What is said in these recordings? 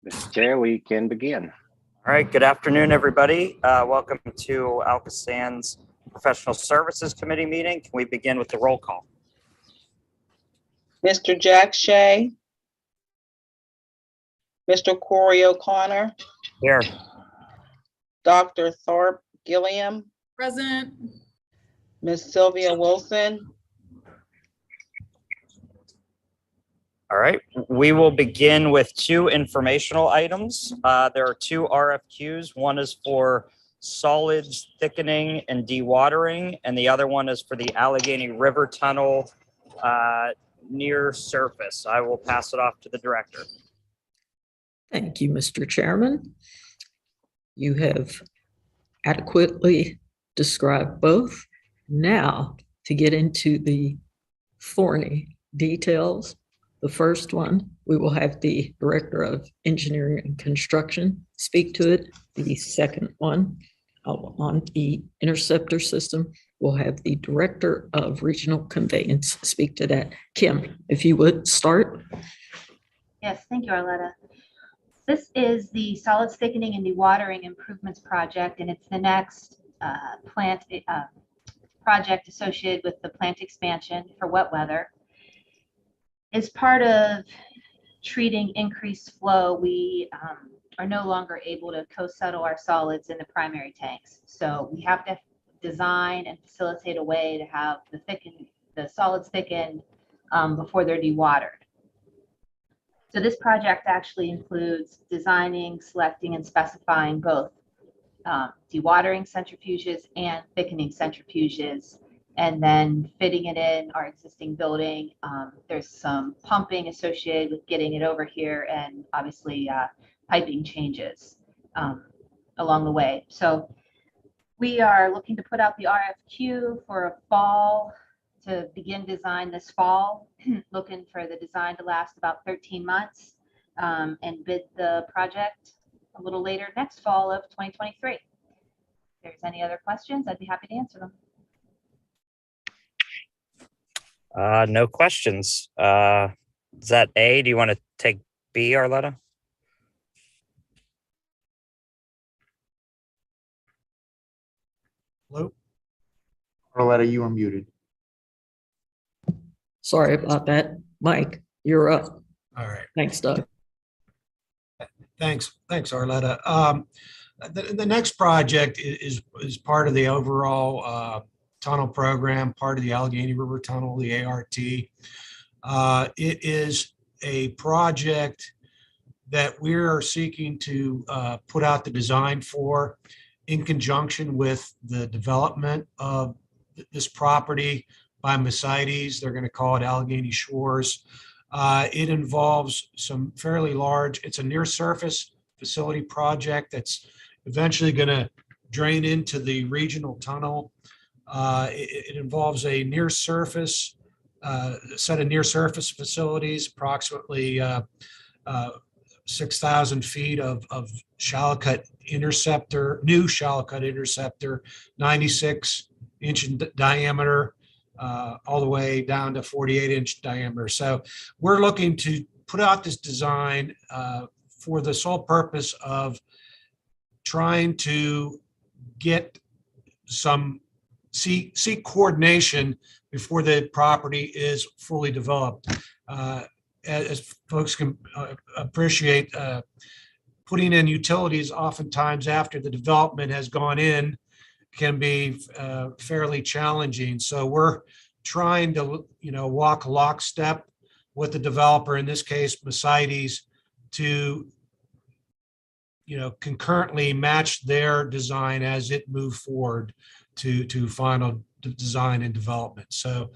Mr. Chair, we can begin. All right, good afternoon, everybody. Welcome to ALCOSAN's Professional Services Committee meeting. Can we begin with the roll call? Mr. Jack Shea, Mr. Corey O'Connor, Here. Dr. Thorpe Gilliam, Present. Ms. Sylvia Wilson. All right, we will begin with two informational items. There are two RFQs. One is for solids thickening and dewatering, and the other one is for the Allegheny River Tunnel near surface. I will pass it off to the director. Thank you, Mr. Chairman. You have adequately described both. Now, to get into the thorny details, the first one, we will have the Director of Engineering and Construction speak to it. The second one, on the interceptor system, we'll have the Director of Regional Conveyance speak to that. Kim, if you would start. Yes, thank you, Arletta. This is the solids thickening and dewatering improvements project, and it's the next plant project associated with the plant expansion for wet weather. As part of treating increased flow, we are no longer able to co-settle our solids in the primary tanks. So we have to design and facilitate a way to have the solids thickened before they're dewatered. So this project actually includes designing, selecting, and specifying both dewatering centrifuges and thickening centrifuges, and then fitting it in our existing building. There's some pumping associated with getting it over here, and obviously piping changes along the way. So we are looking to put out the RFQ for a fall to begin design this fall, looking for the design to last about 13 months and bid the project a little later next fall of 2023. If there's any other questions, I'd be happy to answer them. No questions. Is that A? Do you want to take B, Arletta? Hello? Arletta, you are muted. Sorry about that. Mike, you're up. All right. Thanks, Doug. Thanks, Arletta. The next project is part of the overall tunnel program, part of the Allegheny River Tunnel, the ART. It is a project that we are seeking to put out the design for in conjunction with the development of this property by Mercedes. They're going to call it Allegheny Shores. It involves some fairly large, it's a near surface facility project that's eventually going to drain into the regional tunnel. It involves a near surface, set of near surface facilities, approximately 6,000 feet of shallow cut interceptor, new shallow cut interceptor, 96-inch in diameter, all the way down to 48-inch diameter. So we're looking to put out this design for the sole purpose of trying to get some seek coordination before the property is fully developed. As folks can appreciate, putting in utilities oftentimes after the development has gone in can be fairly challenging. So we're trying to, walk lockstep with the developer, in this case, Mercedes, to, concurrently match their design as it moves forward to final design and development. So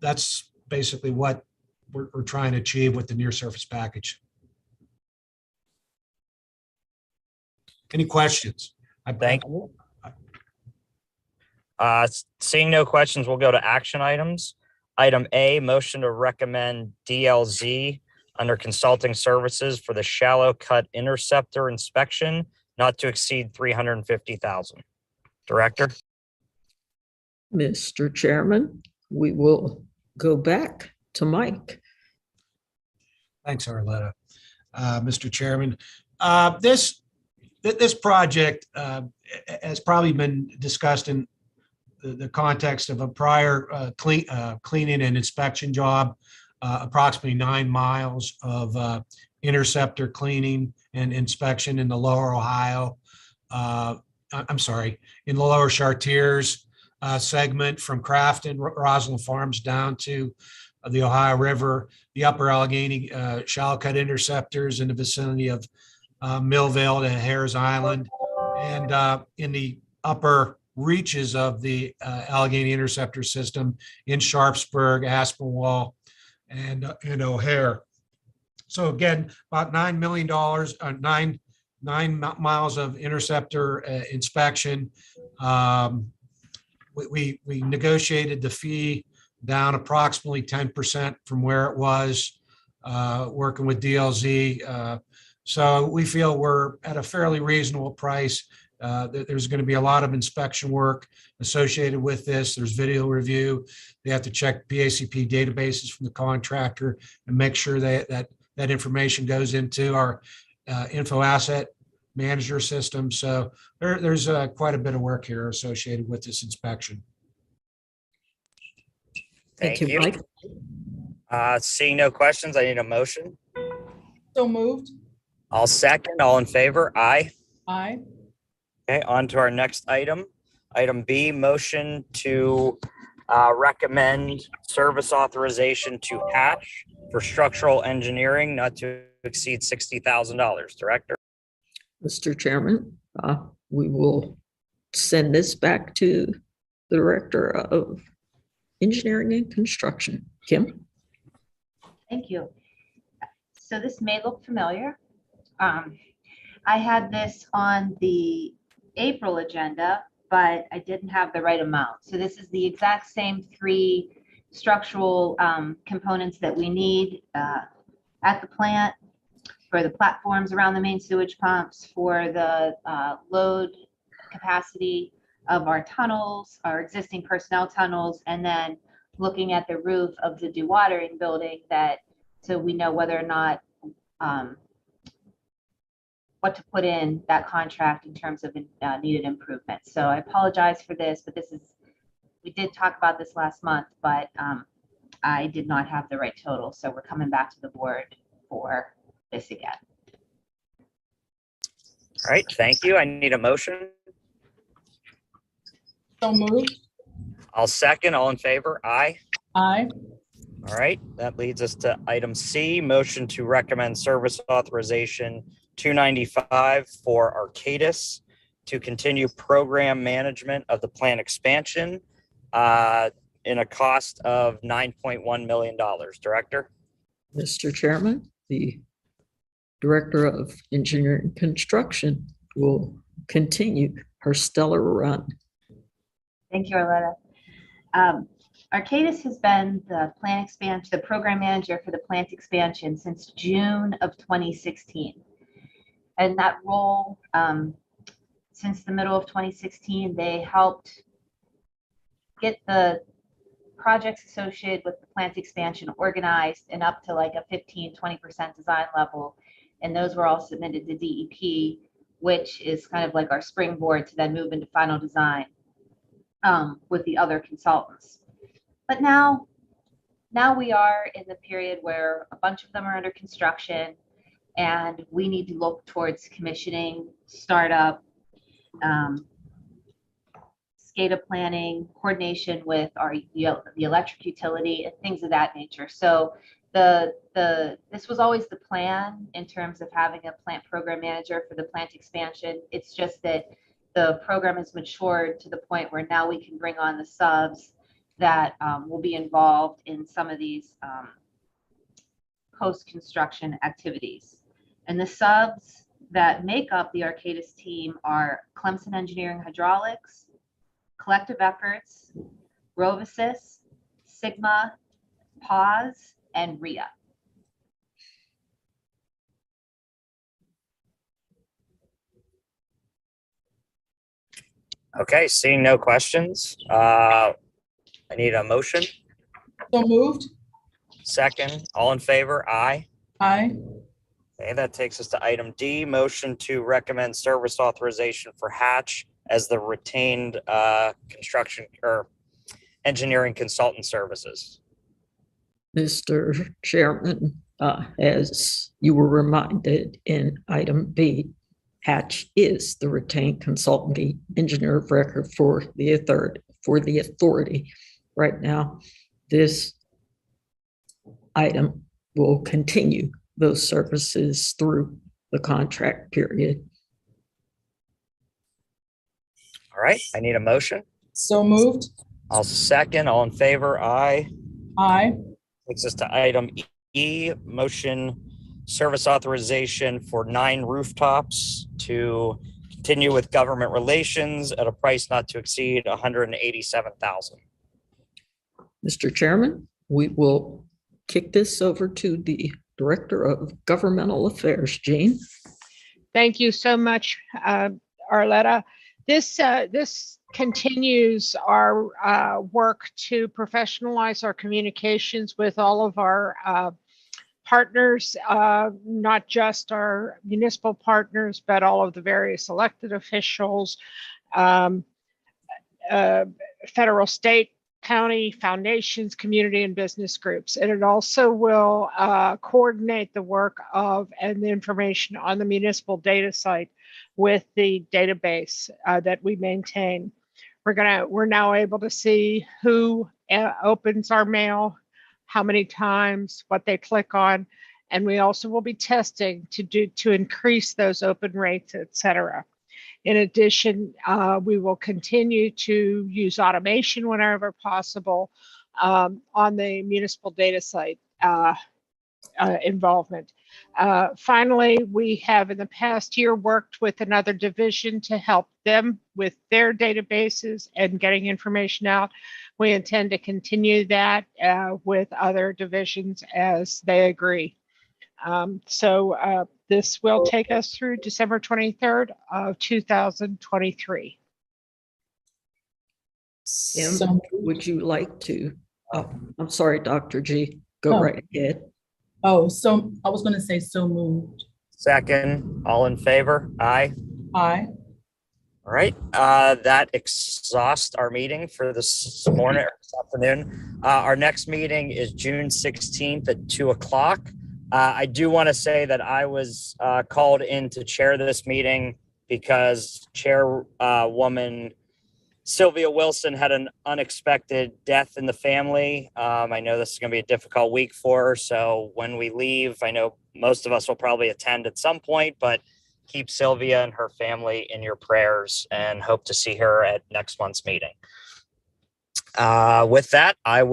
that's basically what we're trying to achieve with the near surface package. Any questions? Thank you. Seeing no questions, we'll go to action items. Item A, motion to recommend DLZ under consulting services for the shallow cut interceptor inspection, not to exceed $350,000. Director. Mr. Chairman, we will go back to Mike. Thanks, Arletta. Mr. Chairman. This project has probably been discussed in the context of a prior cleaning and inspection job, approximately 9 miles of interceptor cleaning and inspection in the lower Ohio. I'm sorry, in the lower Chartiers segment from Crafton, Roslyn Farms down to the Ohio River, the upper Allegheny shallow cut interceptors in the vicinity of Millville to Hares Island, and in the upper reaches of the Allegheny interceptor system in Sharpsburg, Aspinwall, and O'Hare. So again, about $9 million, 9 miles of interceptor inspection. We negotiated the fee down approximately 10% from where it was, working with DLZ. So we feel we're at a fairly reasonable price. There's going to be a lot of inspection work associated with this. There's video review. They have to check BACP databases from the contractor and make sure that information goes into our info asset manager system. So there's quite a bit of work here associated with this inspection. Thank you, Mike. Seeing no questions, I need a motion. So moved. I'll second. All in favor? Aye. Aye. Okay, on to our next item. Item B, motion to recommend service authorization to Hatch for structural engineering not to exceed $60,000. Director? Mr. Chairman, we will send this back to the Director of Engineering and Construction. Kim? Thank you. So this may look familiar. I had this on the April agenda, but I didn't have the right amount. So this is the exact same 3 structural components that we need at the plant for the platforms around the main sewage pumps, for the load capacity of our tunnels, our existing personnel tunnels, and then looking at the roof of the dewatering building so we know whether or not what to put in that contract in terms of needed improvements. So I apologize for this, but we did talk about this last month, but I did not have the right total. So we're coming back to the board for this again. All right, thank you. I need a motion. So moved. I'll second. All in favor? Aye. Aye. All right, that leads us to item C, motion to recommend service authorization 295 for Arcadis to continue program management of the plant expansion in a cost of $9.1 million. Director? Mr. Chairman, the Director of Engineering and Construction will continue her stellar run. Thank you, Arletta. Arcadis has been the program manager for the plant expansion since June of 2016. And that role, since the middle of 2016, they helped get the projects associated with the plant expansion organized and up to like a 15-20% design level. And those were all submitted to DEP, which is kind of like our springboard to then move into final design with the other consultants. But now we are in the period where a bunch of them are under construction, and we need to look towards commissioning, startup, SCADA planning, coordination with the electric utility, and things of that nature. So this was always the plan in terms of having a plant program manager for the plant expansion. It's just that the program has matured to the point where now we can bring on the subs that will be involved in some of these post-construction activities. And the subs that make up the Arcadis team are Clemson Engineering Hydraulics, Collective Efforts, Rovisys, Sigma, Pause, and RIA. Okay, seeing no questions, I need a motion. So moved. Second, all in favor? Aye. Aye. Okay, that takes us to item D, motion to recommend service authorization for Hatch as the retained construction or engineering consultant services. Mr. Chairman, as you were reminded in item B, Hatch is the retained consultant engineer of record for the authority. Right now, this item will continue those services through the contract period. All right, I need a motion. So moved. I'll second. All in favor? Aye. Aye. Takes us to item E, motion service authorization for 9 rooftops to continue with government relations at a price not to exceed $187,000. Mr. Chairman, we will kick this over to the Director of Governmental Affairs, Jean. Thank you so much, Arletta. This continues our work to professionalize our communications with all of our partners, not just our municipal partners, but all of the various elected officials, federal, state, county, foundations, community, and business groups. And it also will coordinate the work of and the information on the municipal data site with the database that we maintain. We're now able to see who opens our mail, how many times, what they click on, and we also will be testing to increase those open rates, et cetera. In addition, we will continue to use automation whenever possible on the municipal data site involvement. Finally, we have in the past year worked with another division to help them with their databases and getting information out. We intend to continue that with other divisions as they agree. So this will take us through December 23rd of 2023. Tim, So- would you like to, I'm sorry, Dr. G, go Oh. right ahead. Oh, so I was going to say so moved. Second, all in favor? Aye. Aye. All right, that exhausts our meeting for this morning or this afternoon. Our next meeting is June 16th at 2:00. I do want to say that I was called in to chair this meeting because Chairwoman Sylvia Wilson had an unexpected death in the family. I know this is going to be a difficult week for her. So when we leave, I know most of us will probably attend at some point, but keep Sylvia and her family in your prayers and hope to see her at next month's meeting. With that, I will